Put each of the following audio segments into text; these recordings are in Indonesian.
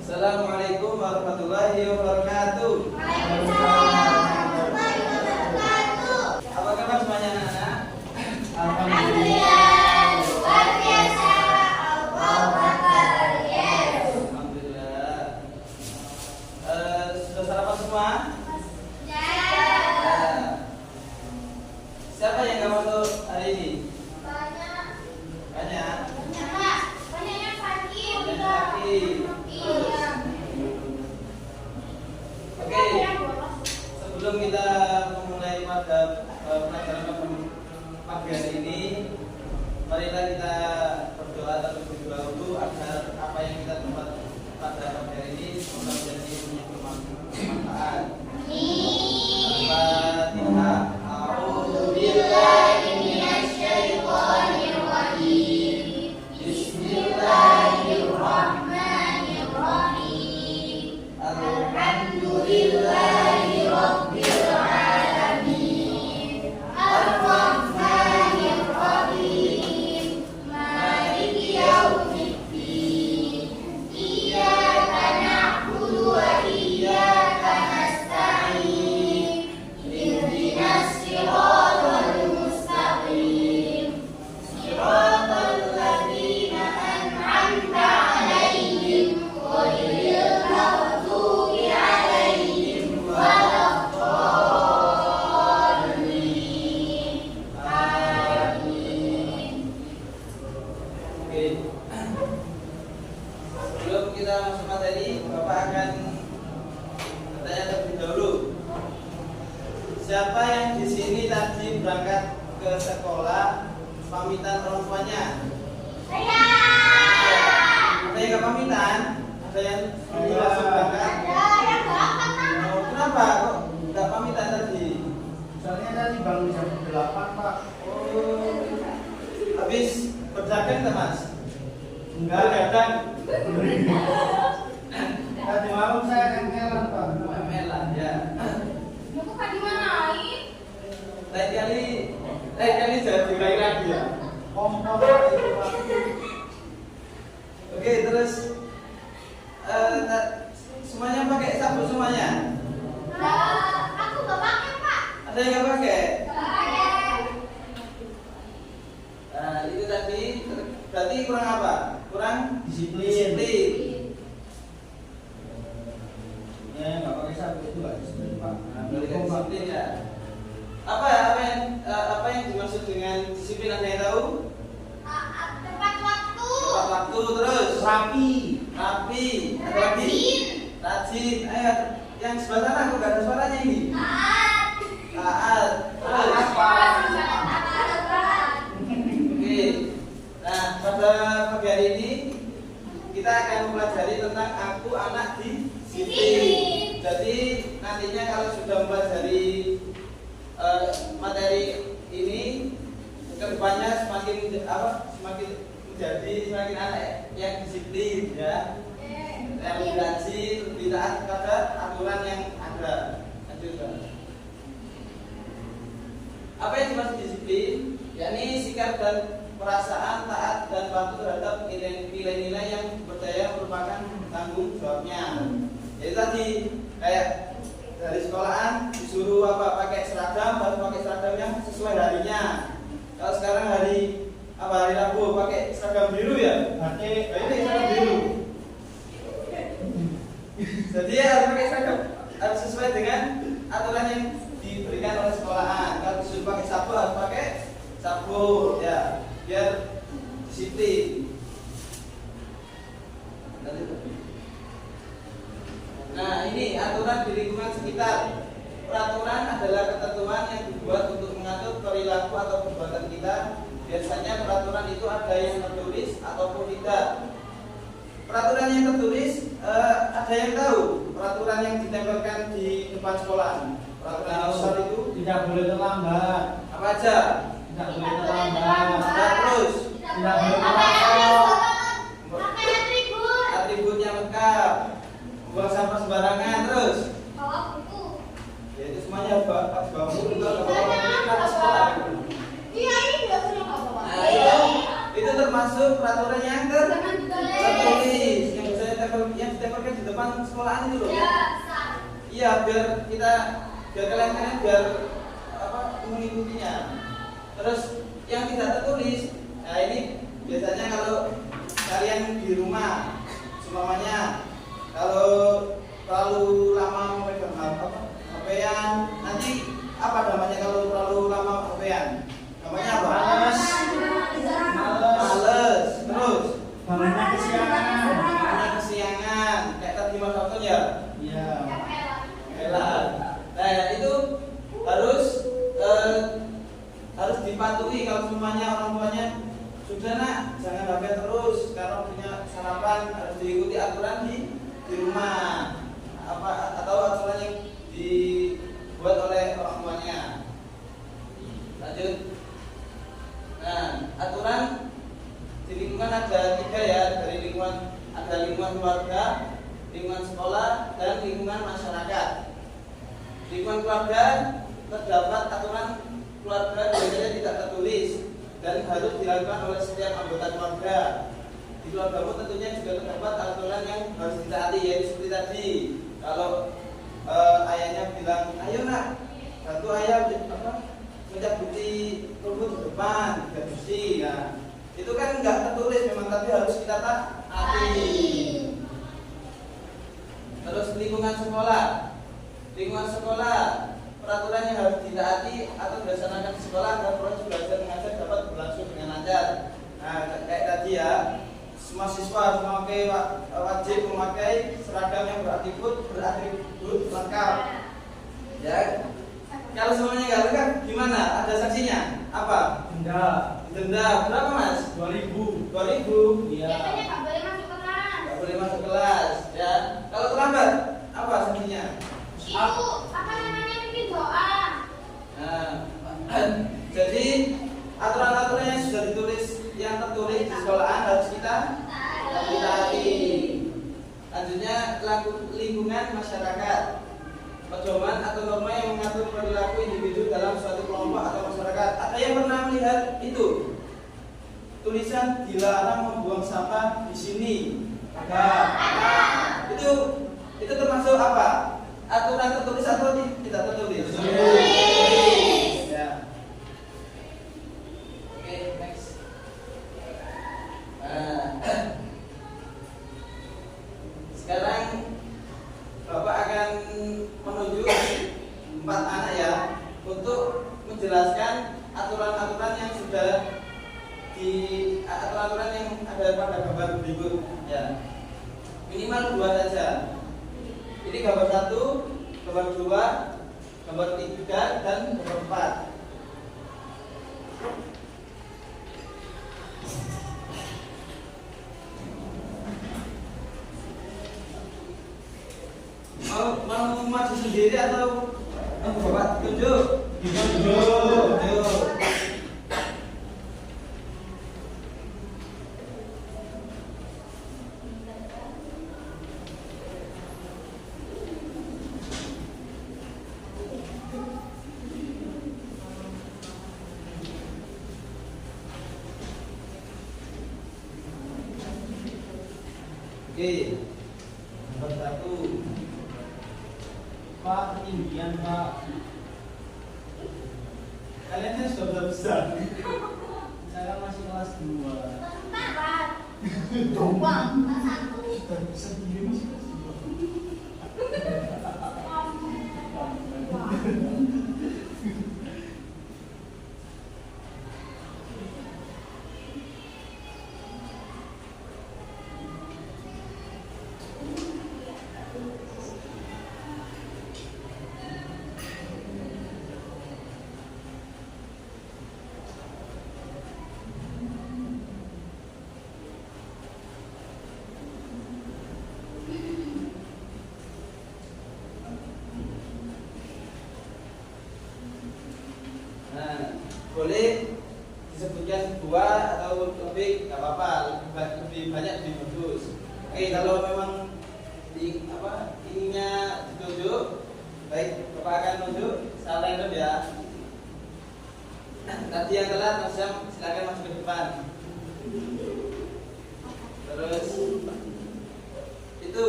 Assalamualaikum warahmatullahi wabarakatuh. Waalaikumsalam warahmatullahi wabarakatuh. Apa kabar semuanya anak-anak? Alhamdulillah, luar biasa. Allahu Akbar. Yes. Alhamdulillah. Sudah sarapan semua? Ya. Siapa yang nggak masuk hari ini? Banyak. Banyak. Banyak, Pak. Banyak yang sakit Yang juga. sakit. Iya. Oke. Sebelum kita memulai pada pelajaran pagi hari ini, marilah kita berdoa terlebih dahulu agar apa yang kita dapat pada pagi hari ini semoga menjadi bermanfaat. Al-Fatihah. A'udzubillahi minasyaitonir rajim. Bismillahirrahmanirrahim. Alhamdulillahi rabbil alamin. Ar-Rahmanir Rahim. Maliki yaumiddin. Iyyaka na'budu wa iyyaka nasta'in. Ihdinas siratal mustaqim. Siratal ladzina an'amta 'alaihim ghairil maghdubi 'alaihim waladdallin. Amin. Oke. Sebelum kita masuk materi, Bapak akan bertanya terlebih dahulu. Siapa yang di sini tadi berangkat ke sekolah pamitan orang tuanya? Saya. Ada yang nggak pamitan? Ada yang langsung berangkat? Ada yang berangkat, Pak. Oh, kenapa kok nggak pamitan tadi? Soalnya tadi bangun jam 8, Pak. Oh, habis berdagang tak Mas? Enggak. Berdagang. Tadi malam saya kemelan, Pak. Memelan ya. Mau ke dimanain? Lain kali jangan diulangi lagi ya. Kompor itu, Pak. Oke, terus semuanya pakai sabun semuanya? Aku nggak pakai, Pak. Ada yang nggak pakai? Nggak pakai. Nah, itu tadi berarti kurang apa? Kurang Disiplin. disiplin. Ya, nggak pakai sabun itu nggak disiplin, Pak. Nah, berarti kan disiplin ya. Apa yang dimaksud dengan disiplin, ada yang tahu? Tepat waktu. Tepat waktu, terus Rapi. rapi, ada lagi rajin. Ayo, yang sebelah sana aku nggak ada suaranya ini. Taat. Taat, terus oke. Nah, pada pagi hari ini kita akan mempelajari tentang aku anak disiplin. Jadi nantinya kalau sudah mempelajari materi ini, kedepannya semakin menjadi semakin anak yang disiplin ya, yang rajin, lebih taat kepada aturan yang ada. Lanjut, Pak. Apa yang dimaksud disiplin? Yakni sikap dan perasaan taat dan patuh terhadap nilai-nilai yang dipercaya merupakan tanggung jawabnya. Jadi tadi kayak dari sekolahan disuruh pakai seragam, harus pakai seragam yang sesuai harinya. Kalau sekarang hari Rabu pakai seragam biru ya, Batik. ini seragam biru. Jadi ya harus pakai seragam, harus sesuai dengan aturan yang diberikan oleh sekolahan. Kalau disuruh pakai sapu harus pakai sapu ya, biar disiplin. Nah, ini aturan di lingkungan sekitar. Peraturan adalah ketentuan yang dibuat untuk mengatur perilaku atau perbuatan kita. Biasanya peraturan itu ada yang tertulis ataupun tidak. Peraturan yang tertulis ada yang tahu? Peraturan yang ditempelkan di depan sekolah. Peraturan yang besar itu Tidak boleh terlambat. apa aja? Tidak boleh terlambat. Nah, terus Tidak boleh Pakai merokok. atribut. atributnya lengkap, buang sampah sembarangan, terus Bawa buku. ya itu semuanya bawa buku juga nggak bawa buku ke sekolah. Iya, ini biasanya nggak bawa. Nah, itu termasuk peraturan yang tertulis yang bisa ditempelkan di depan sekolahan itu loh. Ya, sah. Iya, biar kalian biar apa mengikutinya. Terus yang tidak tertulis, nah ini biasanya kalau kalian di rumah, semuanya kalau terlalu lama memegang HP-an, nanti apa namanya kalau terlalu lama HP-an? Namanya apa? Males. Males. Terus Bangunnya kesiangan. bangunnya kesiangan, kayak tadi Mas Alton ya. Iya. Elah. Nah itu harus dipatuhi kalau semuanya orang tuanya sudah nak jangan HP terus karena punya sarapan, harus diikuti aturan di rumah atau aturan yang dibuat oleh orang tuanya. Lanjut. Nah aturan di lingkungan ada 3 ya, dari lingkungan keluarga, lingkungan sekolah, dan lingkungan masyarakat. Lingkungan keluarga terdapat aturan keluarga biasanya tidak tertulis dan harus dilakukan oleh setiap anggota keluarga. Di keluargamu tentunya juga terdapat aturan yang harus ditaati, yaitu seperti tadi. Kalau ayahnya bilang, ayo nak, bantu ayah mencabuti rumput di depan, tidak bersih. Nah, itu kan nggak tertulis memang, tapi harus kita taati. Terus lingkungan sekolah. Lingkungan sekolah, peraturan yang harus ditaati atau dilaksanakan di sekolah agar proses belajar mengajar dapat berlangsung dengan lancar. Nah, kayak tadi ya, semua siswa harus wajib memakai seragam yang beratribut lengkap. Ya, kalau semuanya nggak lengkap, gimana? Ada sanksinya? Apa? Denda berapa Mas? 2000. 2000. Iya. Biasanya nggak boleh masuk kelas. Nggak boleh masuk kelas. Ya, kalau terlambat, apa sanksinya? Itu apa namanya bikin doa. Nah, jadi aturan-aturan yang sudah ditulis, yang tertulis di sekolahan harus kita taati. Lanjutnya lingkungan masyarakat. Pedoman atau norma yang mengatur perilaku individu dalam suatu kelompok atau masyarakat. Ada yang pernah melihat itu? Tulisan dilarang membuang sampah di sini. Ada. Itu termasuk apa? Aturan tertulis atau tidak tertulis? Tertulis. Ya. Oke, next. Sekarang Bapak akan menunjuk 4 anak ya untuk menjelaskan aturan-aturan yang sudah aturan-aturan yang ada pada gambar berikut ya. Minimal 2 saja. Ini gambar 1, gambar 2, gambar 3, dan gambar 4. Mau maju sendiri atau Bapak tunjuk? Tunjuk. Oke, nomor 1. Pak, ketinggian Pak. Kalian kan sudah besar. Saya masih kelas 2. Empat. Doang. Satu. Sudah bisa sendiri masih kelas 2. Boleh disebutkan 2 atau lebih, nggak apa-apa, lebih banyak lebih bagus. Oke, kalau memang ininya ditunjuk, baik Bapak akan tunjuk secara random ya. Tadi yang telat Mas Syam silakan masuk ke depan. Terus itu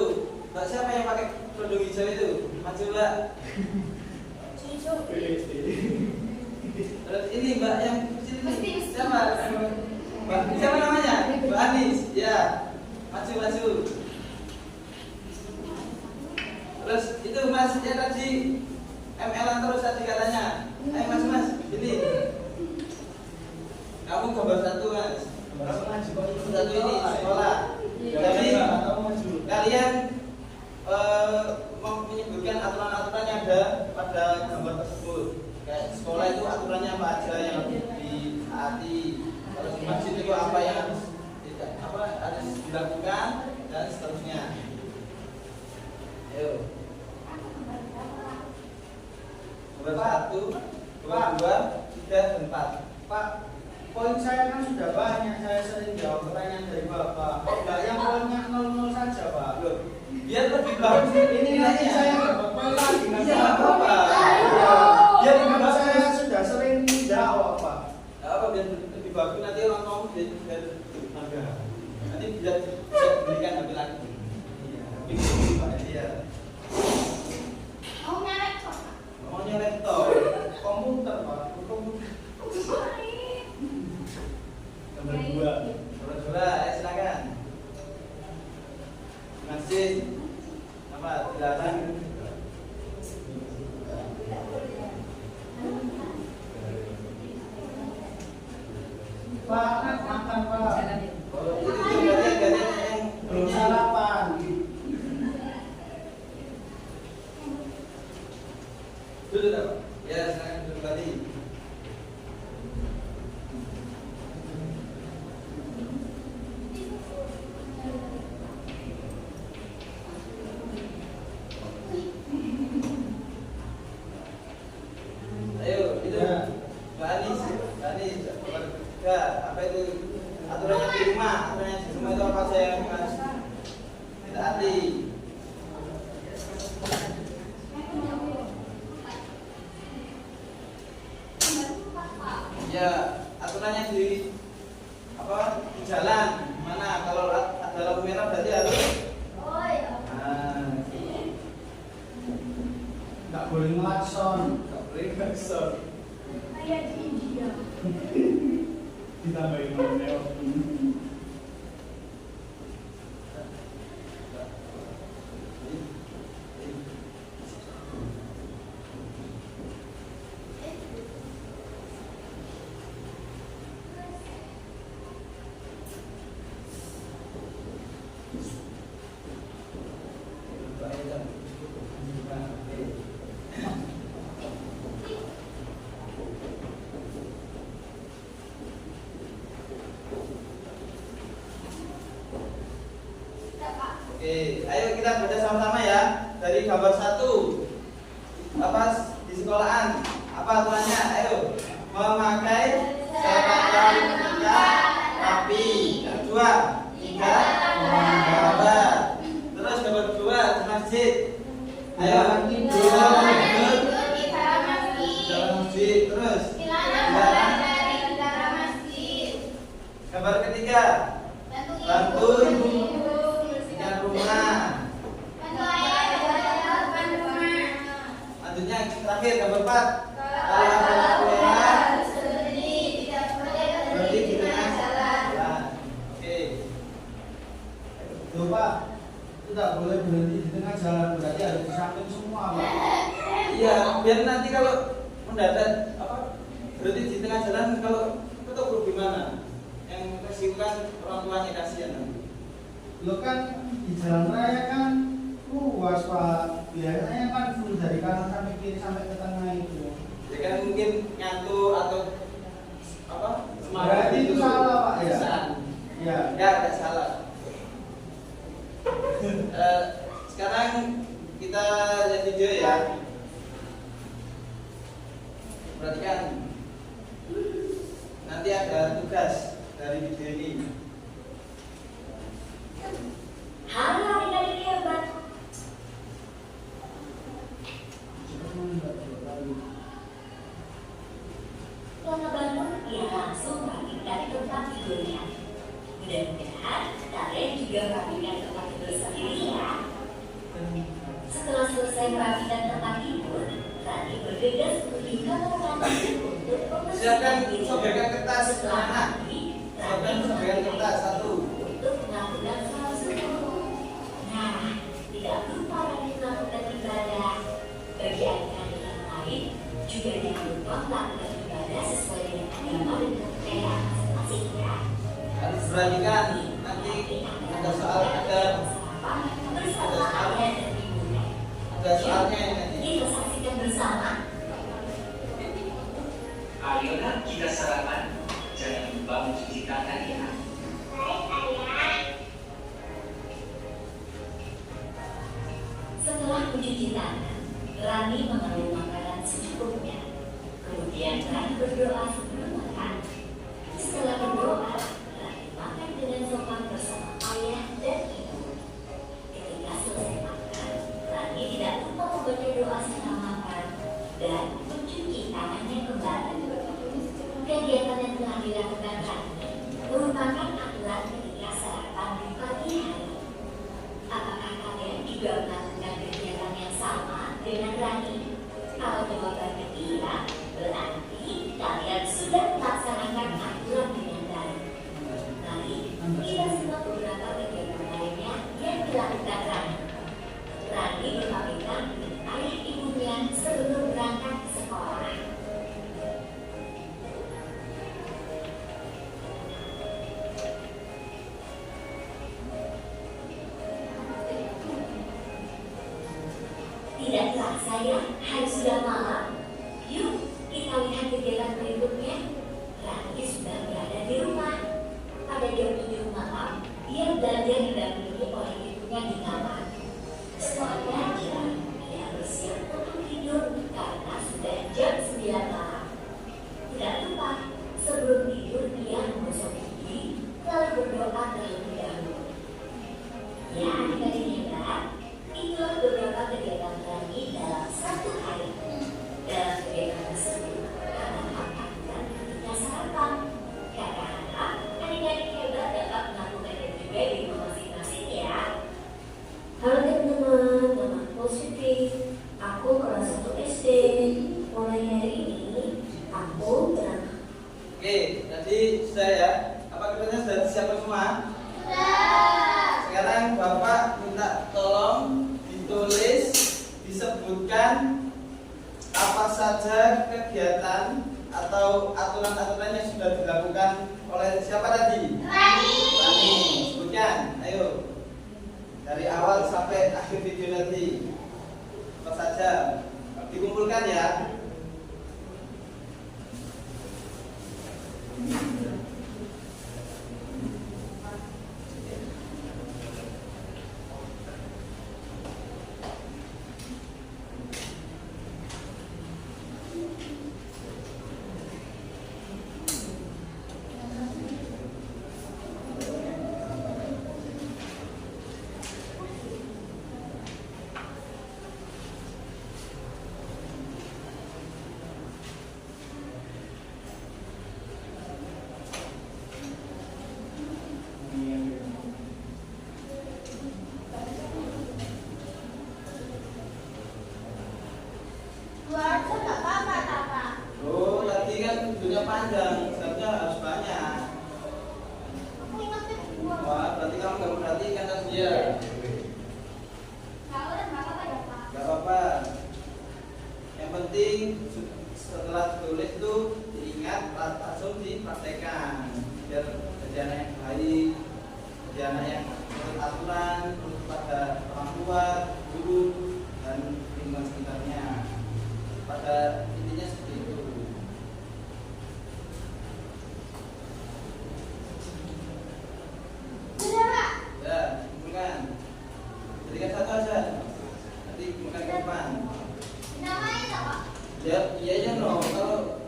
Mbak siapa yang pakai kerudung hijau itu? Maju Mbak. Terus ini Mbak yang sini siapa? Mbak siapa namanya? Mbak Anis. Ya. Maju. Terus itu Mas ya tadi ML-an terus tadi katanya. Ayo Mas, ini. Kamu gambar satu Mas. Satu ini sekolah. Jadi kalian menyebutkan aturan-aturan yang ada pada gambar tersebut. Kayak sekolah itu aturannya apa aja yang harus ditaati. Terus masjid itu apa yang harus dilakukan dan seterusnya. Ayo. Gambar 1, 2, 3, dan 4. Pak, poin saya kan sudah banyak, saya sering jawab pertanyaan dari Bapak. Kok enggak yang poinnya 00 saja, Pak? Loh, biar lebih bagus Ini nanti saya dapat poin lagi. Iya, apa? Biar Bapak saya sudah sering jawab, Pak. Apa biar lebih bagus nanti orang kamu biar Ada. nanti bisa belikan HP lagi. Iya, ini Pak dia. Maunya laptop. Maunya laptop, Komputer, Pak. Komputer. Gambar 2. Saudara, silakan. Masih apa? Silakan. Pak, makan, Pak. Oh, itu gantian yang Belum sarapan. duduk Pak. Ya, silakan duduk tadi. Ayo, itu Mbak Anis, ya, apa itu aturannya di rumah, aturannya di rumah itu apa saya yang harus ditaati? Ya, aturannya di apa di jalan mana kalau ada lampu merah berarti harus Oh iya. Nggak boleh ngelakson. nggak boleh klakson. Kayak di India. Ditambahin neo. Oke, ayo kita baca sama-sama ya. Dari gambar 1. Apa di sekolahan? Apa aturannya? Ayo. Memakai seragam ketika rapi. Yang 2, 3, gambar. Terus gambar 2 di masjid. Ayo. Dalam masjid. Terus gambar ketiga. Bantu ibu rumah. Lanjutnya terakhir gambar 4. Kalau ada lampu merah berhenti di tengah jalan. Oke. Tuh, Pak. Itu nggak boleh berhenti di tengah jalan, berarti harus di samping semua, Pak. Iya, biar nanti kalau mendadak apa berhenti di tengah jalan kalau ketemu gimana? Yang resiko kan orang tuanya kasihan nanti. Lo kan di jalan raya kan luas, Pak. Biasanya kan full dari kanan sampai kiri sampai ke tengah itu. Ya kan mungkin ngantuk atau apa? Berarti itu salah, Pak, ya? Kebiasaan. Ya. Ya, tidak salah. Sekarang kita lihat video ya. Perhatikan. Nanti ada tugas dari video ini. Halo adik-adik hebat. Kalau ngebangun, ya langsung rapikan tempat tidurnya. Mudah-mudahan kalian juga rapikan tempat tidur sendiri ya. perhatikan nanti ada soal ada soalnya ini nanti. Kita saksikan bersama. Ayolah kita sarapan. Jangan lupa mencuci tangan ya. Setelah mencuci tangan, Rani mengambil makanan secukupnya. Kemudian Rani berdoa sebelum makan. Setelah berdoa, Rani makan dengan sopan bersama ayah dan ibu. Ketika selesai makan, Rani tidak lupa membaca doa setelah makan dan mencuci tangannya kembali. Kegiatan yang telah dilakukan Rani merupakan aturan ketika sarapan di pagi hari. Apakah kalian juga melakukan kegiatan yang sama dengan Rani? Kalau jawabannya iya, berarti kalian sudah melaksanakan aturan dengan baik. Mari kita simak beberapa kegiatan lainnya yang dilakukan Rani. Rani berpamitan dengan ayah ibunya sebelum berangkat ke sekolah. Tidaklah sayang, hari sudah malam. Yuk, kita lihat kegiatan berikutnya. Rani sudah berada di rumah. Pada jam 7 malam, dia belajar didampingi oleh ibunya di kamar. Setelah belajar, dia bersiap untuk tidur karena sudah jam 9 malam. Tidak lupa, sebelum tidur dia menggosok gigi, lalu berdoa terlebih dahulu. Ya, adik-adik hebat. Itulah beberapa kegiatan Rani dalam satu hari. Dalam kegiatan tersebut, karena aturan ketika sarapan. Kakak harap adik-adik hebat dapat melakukannya juga di rumah masing-masing ya. Halo teman-teman, nama positif. Aku kelas 1 SD. Mulai hari ini, aku berangkat. Oke, tadi saya apa kegiatannya sudah disiapkan semua? Sekarang Bapak minta tolong ditulis, disebutkan apa saja kegiatan atau aturan-aturan yang sudah dilakukan oleh siapa tadi? Rani. Sebutkan, ayo. Dari awal sampai akhir video nanti. Apa saja? Dikumpulkan ya. Oh, tadi kan videonya panjang, seharusnya harus banyak. Wah, berarti kamu nggak memperhatikan kan dia? Gak apa-apa. Yang penting setelah tulis itu diingat, langsung dipraktekkan. Biar jadi anak yang baik, jadi anak yang menurut aturan, pada orang tua, guru, dan lingkungan sekitarnya. Pada intinya seperti itu. Ya, kumpulkan. Jadikan satu aja. Nanti kumpulkan ke depan. Ya, iya aja no. Kalau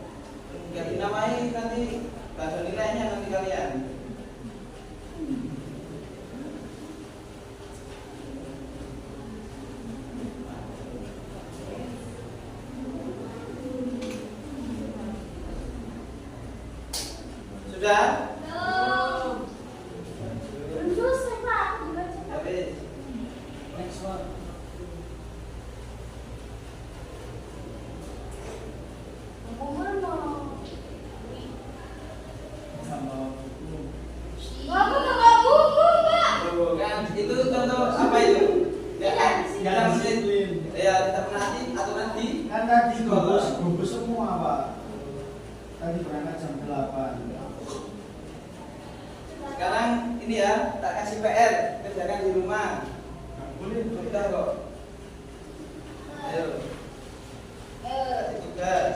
nggak dinamai nanti bahasa nilainya nanti kalian. Sudah? Habis. Next one. Kan itu contoh apa itu? Jangan disiplin. Ya, kita perhati aturan di Kan tadi gugus semua Pak. Tadi berangkat jam 8. sekarang ini ya, tak kasih PR, kerjakan di rumah. Boleh. Udah kok. Ayo. Kasih tugas.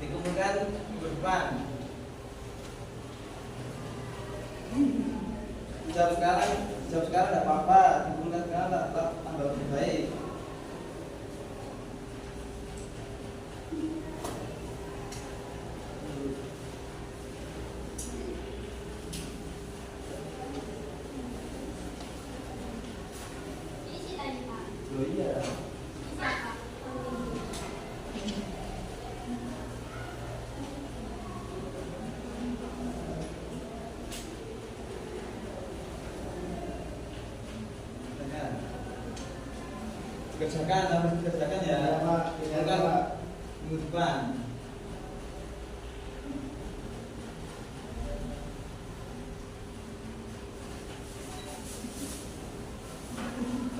Dikumpulkan minggu depan. Jam sekarang tidak apa-apa. Dikumpulkan sekarang tak tambah lebih baik. Oh iya. Kerjakan, harus dikerjakan ya. Ya, Pak. Ya, Bukan Pak. minggu depan.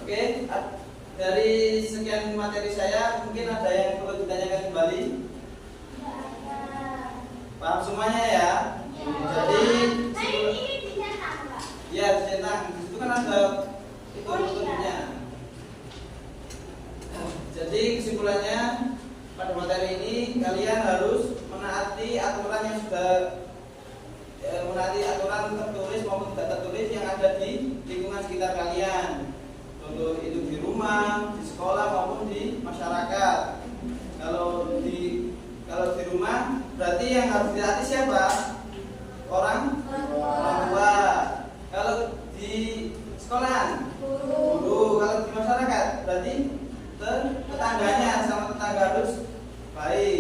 Oke, dari sekian materi saya, mungkin ada yang perlu ditanyakan kembali. Paham semuanya ya? Jadi, ya dicetak. Itu kan ada itu-itunya. Jadi kesimpulannya pada materi ini kalian harus menaati aturan yang sudah menaati aturan tertulis maupun tidak tertulis yang ada di lingkungan sekitar kalian. Contoh itu di rumah, di sekolah maupun di masyarakat. Kalau di rumah berarti yang harus ditaati siapa? Orang tua. Kalau di sekolahan guru. Kalau di masyarakat berarti tetangganya sama tetangga harus baik.